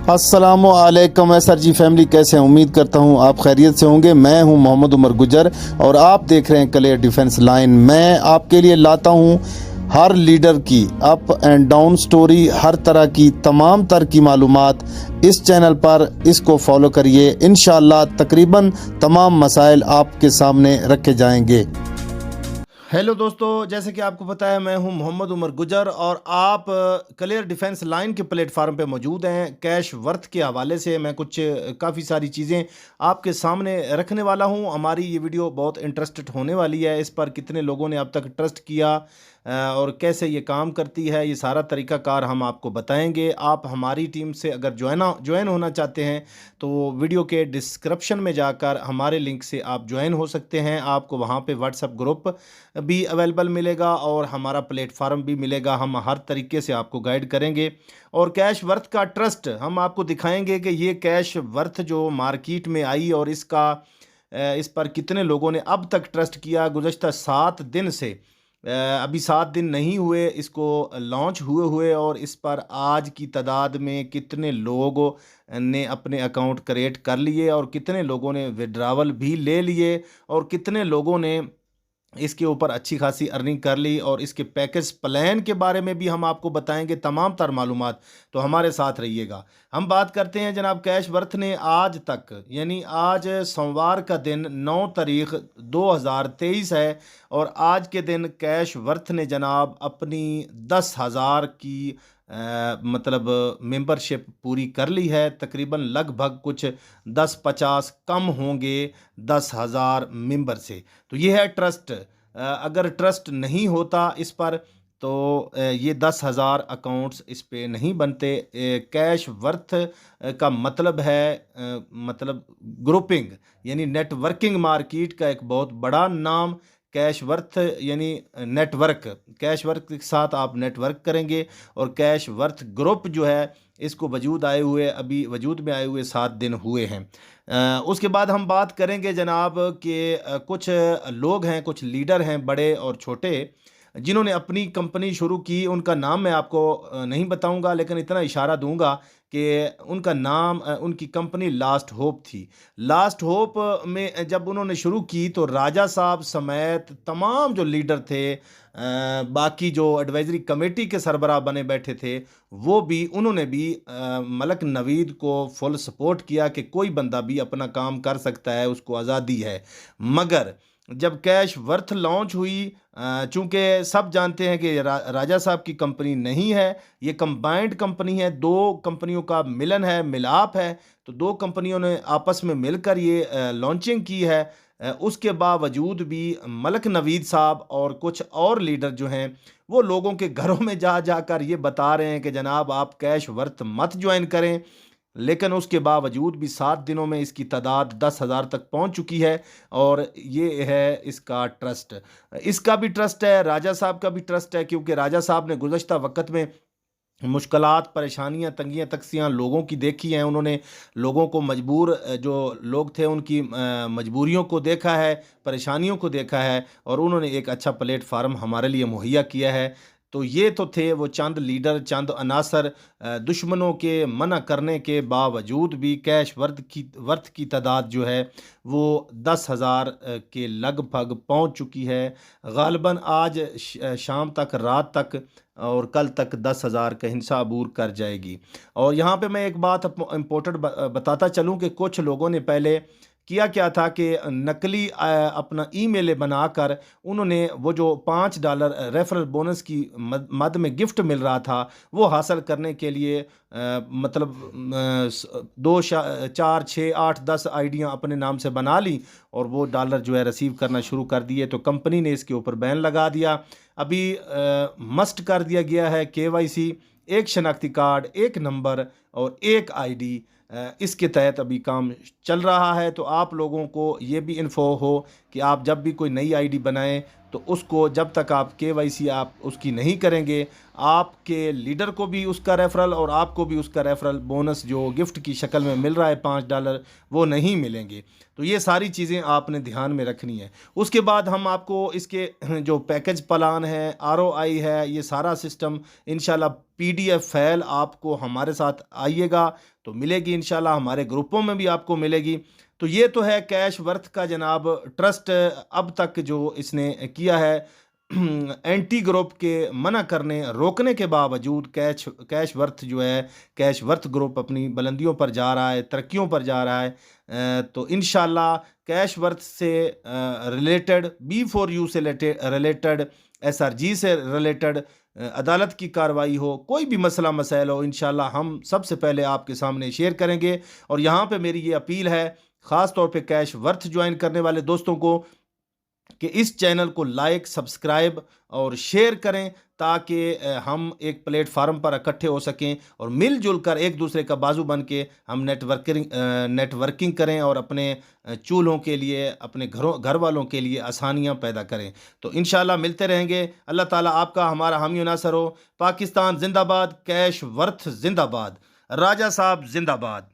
अस्सलामुअलैकुम सर जी फैमिली, कैसे हैं? उम्मीद करता हूं आप खैरियत से होंगे। मैं हूं मोहम्मद उमर गुजर और आप देख रहे हैं क्लियर डिफेंस लाइन। मैं आपके लिए लाता हूं हर लीडर की अप एंड डाउन स्टोरी, हर तरह की तमाम तरह की मालूमात इस चैनल पर। इसको फॉलो करिए, इंशाअल्लाह तकरीबन तमाम मसाइल आपके सामने रखे जाएंगे। हेलो दोस्तों, जैसे कि आपको पता है मैं हूं मोहम्मद उमर गुजर और आप क्लियर डिफेंस लाइन के प्लेटफार्म पे मौजूद हैं। कैश वर्थ के हवाले से मैं कुछ काफ़ी सारी चीज़ें आपके सामने रखने वाला हूं। हमारी ये वीडियो बहुत इंटरेस्टेड होने वाली है। इस पर कितने लोगों ने अब तक ट्रस्ट किया और कैसे ये काम करती है, ये सारा तरीक़ाकार हम आपको बताएंगे। आप हमारी टीम से अगर ज्वाइन होना चाहते हैं तो वीडियो के डिस्क्रिप्शन में जाकर हमारे लिंक से आप ज्वाइन हो सकते हैं। आपको वहाँ पे व्हाट्सएप ग्रुप भी अवेलेबल मिलेगा और हमारा प्लेटफार्म भी मिलेगा। हम हर तरीके से आपको गाइड करेंगे और कैश वर्थ का ट्रस्ट हम आपको दिखाएंगे कि ये कैश वर्थ जो मार्केट में आई और इस पर कितने लोगों ने अब तक ट्रस्ट किया। गुज़श्ता 7 दिन से अभी 7 दिन नहीं हुए इसको लॉन्च हुए और इस पर आज की तादाद में कितने लोगों ने अपने अकाउंट क्रिएट कर लिए और कितने लोगों ने विड्रावल भी ले लिए और कितने लोगों ने इसके ऊपर अच्छी खासी अर्निंग कर ली। और इसके पैकेज प्लान के बारे में भी हम आपको बताएंगे तमाम तर मालूमात, तो हमारे साथ रहिएगा। हम बात करते हैं जनाब, कैश वर्थ ने आज तक यानी आज सोमवार का दिन 9 तारीख 2023 है और आज के दिन कैश वर्थ ने जनाब अपनी 10,000 की मतलब मेंबरशिप पूरी कर ली है। तकरीबन लगभग कुछ 10-50 कम होंगे 10,000 मेंबर से। तो ये है ट्रस्ट। अगर ट्रस्ट नहीं होता इस पर तो ये 10,000 अकाउंट्स इस पे नहीं बनते। कैश वर्थ का मतलब है मतलब ग्रुपिंग यानी नेटवर्किंग मार्केट का एक बहुत बड़ा नाम। कैश वर्थ यानी नेटवर्क, कैश वर्थ के साथ आप नेटवर्क करेंगे और कैश वर्थ ग्रुप जो है इसको अभी वजूद में आए हुए 7 दिन हुए हैं। उसके बाद हम बात करेंगे जनाब कि कुछ लोग हैं, कुछ लीडर हैं बड़े और छोटे जिन्होंने अपनी कंपनी शुरू की। उनका नाम मैं आपको नहीं बताऊंगा, लेकिन इतना इशारा दूंगा कि उनका नाम उनकी कंपनी लास्ट होप थी। लास्ट होप में जब उन्होंने शुरू की तो राजा साहब समेत तमाम जो लीडर थे, बाकी जो एडवाइजरी कमेटी के सरबराह बने बैठे थे, उन्होंने भी मलक नवीद को फुल सपोर्ट किया कि कोई बंदा भी अपना काम कर सकता है, उसको आज़ादी है। मगर जब कैश वर्थ लॉन्च हुई, चूंकि सब जानते हैं कि राजा साहब की कंपनी नहीं है, ये कंबाइंड कंपनी है, 2 कंपनियों का मिलन है, मिलाप है। तो 2 कंपनियों ने आपस में मिलकर ये लॉन्चिंग की है। उसके बावजूद भी मलक नवीद साहब और कुछ और लीडर जो हैं वो लोगों के घरों में जा जाकर ये बता रहे हैं कि जनाब आप कैश वर्थ मत ज्वाइन करें। लेकिन उसके बावजूद भी 7 दिनों में इसकी तादाद 10,000 तक पहुंच चुकी है और ये है इसका ट्रस्ट। इसका भी ट्रस्ट है, राजा साहब का भी ट्रस्ट है, क्योंकि राजा साहब ने गुज़श्ता वक़्त में मुश्किलात, परेशानियां, तंगियां तकसियां लोगों की देखी हैं। उन्होंने लोगों को जो लोग थे उनकी मजबूरियों को देखा है, परेशानियों को देखा है और उन्होंने एक अच्छा प्लेटफार्म हमारे लिए मुहैया किया है। तो ये तो थे वो चंद लीडर, चंद अनासर। दुश्मनों के मना करने के बावजूद भी कैश वर्थ की तादाद जो है वो 10,000 के लगभग पहुंच चुकी है। गालिबन आज शाम तक, रात तक और कल तक 10,000 का हिस्सा अबूर कर जाएगी। और यहाँ पे मैं एक बात इम्पोर्टेंट बताता चलूँ कि कुछ लोगों ने पहले किया क्या था कि नकली अपना ईमेल बनाकर उन्होंने वो जो $5 रेफरल बोनस की मद में गिफ्ट मिल रहा था वो हासिल करने के लिए मतलब 2 4 6 8 10 आईडियाँ अपने नाम से बना ली और वो डॉलर जो है रिसीव करना शुरू कर दिए। तो कंपनी ने इसके ऊपर बैन लगा दिया। अभी मस्ट कर दिया गया है KYC, एक शनाख्ती कार्ड, एक नंबर और एक आईडी। इसके तहत अभी काम चल रहा है। तो आप लोगों को ये भी इन्फो हो कि आप जब भी कोई नई आईडी बनाएं तो उसको जब तक आप KYC आप उसकी नहीं करेंगे, आपके लीडर को भी उसका रेफरल और आपको भी उसका रेफरल बोनस जो गिफ्ट की शक्ल में मिल रहा है $5 वो नहीं मिलेंगे। तो ये सारी चीज़ें आपने ध्यान में रखनी है। उसके बाद हम आपको इसके जो पैकेज प्लान है, ROI है, ये सारा सिस्टम इंशाल्लाह PDF फाइल आपको हमारे साथ आइएगा तो मिलेगी इंशाल्लाह, हमारे ग्रुपों में भी आपको मिलेगी। तो ये तो है कैश वर्थ का जनाब ट्रस्ट। अब तक जो इसने किया है एंटी ग्रुप के मना करने रोकने के बावजूद कैश वर्थ जो है, कैश वर्थ ग्रुप अपनी बुलंदियों पर जा रहा है, तरक्कियों पर जा रहा है। तो इंशाल्लाह कैश वर्थ से रिलेटेड, B4U से रिलेटेड, SRG से रिलेटेड अदालत की कार्रवाई हो, कोई भी मसला मसाइल हो, इंशाल्लाह हम सबसे पहले आपके सामने शेयर करेंगे। और यहाँ पे मेरी ये अपील है ख़ास तौर पे कैश वर्थ ज्वाइन करने वाले दोस्तों को कि इस चैनल को लाइक, सब्सक्राइब और शेयर करें, ताकि हम एक प्लेटफार्म पर इकट्ठे हो सकें और मिलजुल कर एक दूसरे का बाजू बन के हम नेटवर्किंग करें और अपने चूल्हों के लिए, अपने घर वालों के लिए आसानियां पैदा करें। तो इंशाल्लाह मिलते रहेंगे। अल्लाह ताला आपका हमारा हामी नासर हो। पाकिस्तान जिंदाबाद, कैश वर्थ जिंदाबाद, राजा साहब जिंदाबाद।